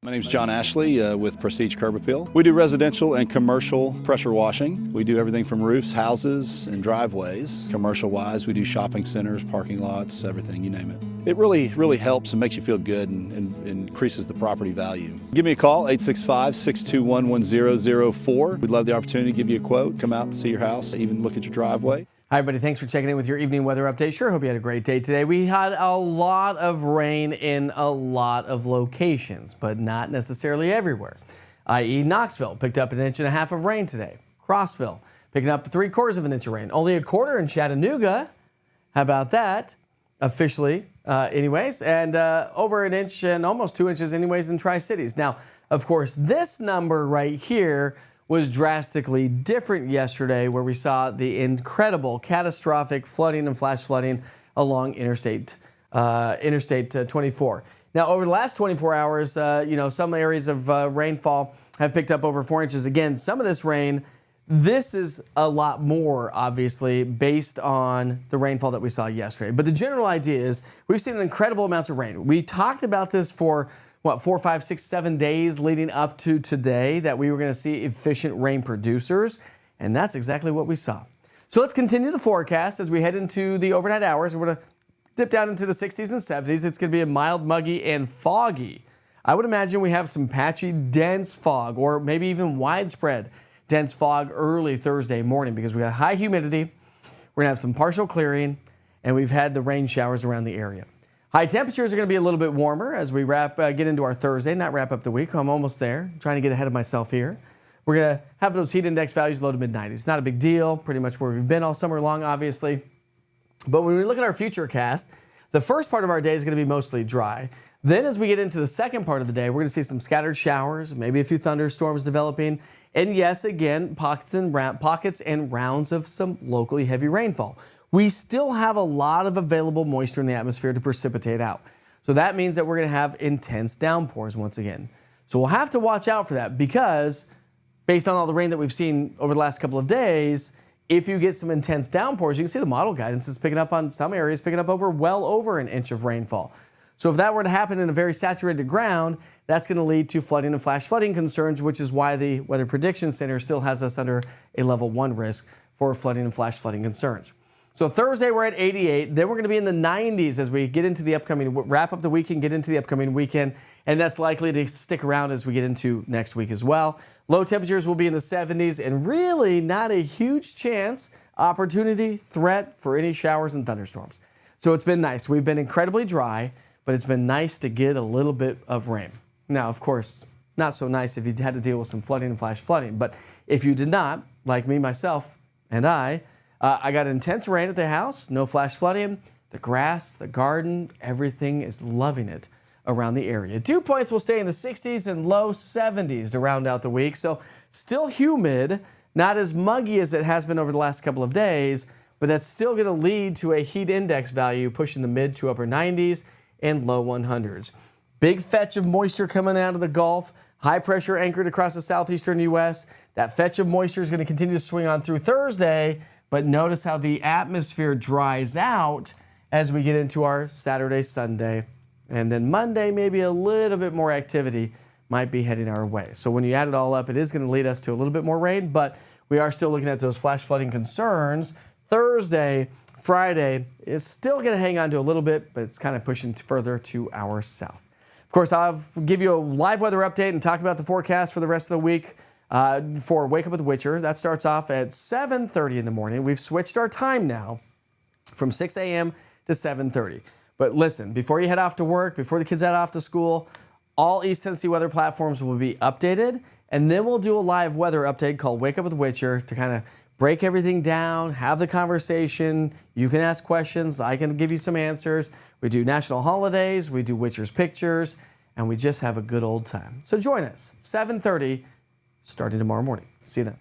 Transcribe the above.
My name is John Ashley with Prestige Curb Appeal. We do residential and commercial pressure washing. We do everything from roofs, houses, and driveways. Commercial-wise, we do shopping centers, parking lots, everything, you name it. It really helps and makes you feel good and increases the property value. Give me a call, 865-621-1004. We'd love the opportunity to give you a quote, come out and see your house, even look at your driveway. Hi, everybody. Thanks for checking in with your evening weather update. Sure hope you had a great day today. We had a lot of rain in a lot of locations, but not necessarily everywhere. I.e. Knoxville picked up 1.5 inches of rain today. Crossville picking up 3/4 of an inch of rain. Only 1/4 in Chattanooga. How about that? Officially, anyways. And over 1 inch and almost 2 inches anyways in Tri-Cities. Now, of course, this number right here was drastically different yesterday, where we saw the incredible catastrophic flooding and flash flooding along Interstate 24. Now, over the last 24 hours, some areas of rainfall have picked up over 4 inches. Again, some of this rain, this is a lot more, obviously, based on the rainfall that we saw yesterday. But the general idea is we've seen incredible amounts of rain. We talked about this for 4, 5, 6, 7 days leading up to today, that we were going to see efficient rain producers, and that's exactly what we saw. So let's continue the forecast as we head into the overnight hours. We're going to dip down into the 60s and 70s. It's going to be a mild, muggy, and foggy. I would imagine we have some patchy, dense fog, or maybe even widespread dense fog early Thursday morning, because we got high humidity. We're going to have some partial clearing, and we've had the rain showers around the area. High temperatures are going to be a little bit warmer as we get into our Thursday, not wrap up the week. I'm almost there, trying to get ahead of myself here. We're going to have those heat index values low to mid-90s. Not a big deal, pretty much where we've been all summer long, obviously. But when we look at our future cast, the first part of our day is going to be mostly dry. Then as we get into the second part of the day, we're going to see some scattered showers, maybe a few thunderstorms developing. And yes, again, pockets and rounds of some locally heavy rainfall. We still have a lot of available moisture in the atmosphere to precipitate out. So that means that we're going to have intense downpours once again. So we'll have to watch out for that, because based on all the rain that we've seen over the last couple of days, if you get some intense downpours, you can see the model guidance is picking up on some areas, picking up well over 1 inch of rainfall. So if that were to happen in a very saturated ground, that's going to lead to flooding and flash flooding concerns, which is why the Weather Prediction Center still has us under a level 1 risk for flooding and flash flooding concerns. So Thursday we're at 88. Then we're going to be in the 90s as we get into the wrap up the weekend, get into the upcoming weekend, and that's likely to stick around as we get into next week as well. Low temperatures will be in the 70s, and really not a huge opportunity, threat for any showers and thunderstorms. So it's been nice. We've been incredibly dry, but it's been nice to get a little bit of rain. Now, of course, not so nice if you had to deal with some flooding and flash flooding, but if you did not, like me, myself, and I got intense rain at the house, no flash flooding. The grass, the garden, everything is loving it around the area. Dew points will stay in the 60s and low 70s to round out the week. So still humid, not as muggy as it has been over the last couple of days, but that's still going to lead to a heat index value pushing the mid to upper 90s and low 100s. Big fetch of moisture coming out of the Gulf, high pressure anchored across the southeastern U.S. That fetch of moisture is going to continue to swing on through Thursday. But notice how the atmosphere dries out as we get into our Saturday, Sunday. And then Monday, maybe a little bit more activity might be heading our way. So when you add it all up, it is going to lead us to a little bit more rain, but we are still looking at those flash flooding concerns. Thursday, Friday is still going to hang on to a little bit, but it's kind of pushing further to our south. Of course, I'll give you a live weather update and talk about the forecast for the rest of the week. For Wake Up with Witcher, that starts off at 7:30 in the morning. We've switched our time now from 6 a.m. to 7:30. But listen, before you head off to work, before the kids head off to school, all East Tennessee weather platforms will be updated, and then we'll do a live weather update called Wake Up with Witcher to kind of break everything down, have the conversation. You can ask questions. I can give you some answers. We do national holidays. We do Witcher's Pictures, and we just have a good old time. So join us, 7:30. Starting tomorrow morning. See you then.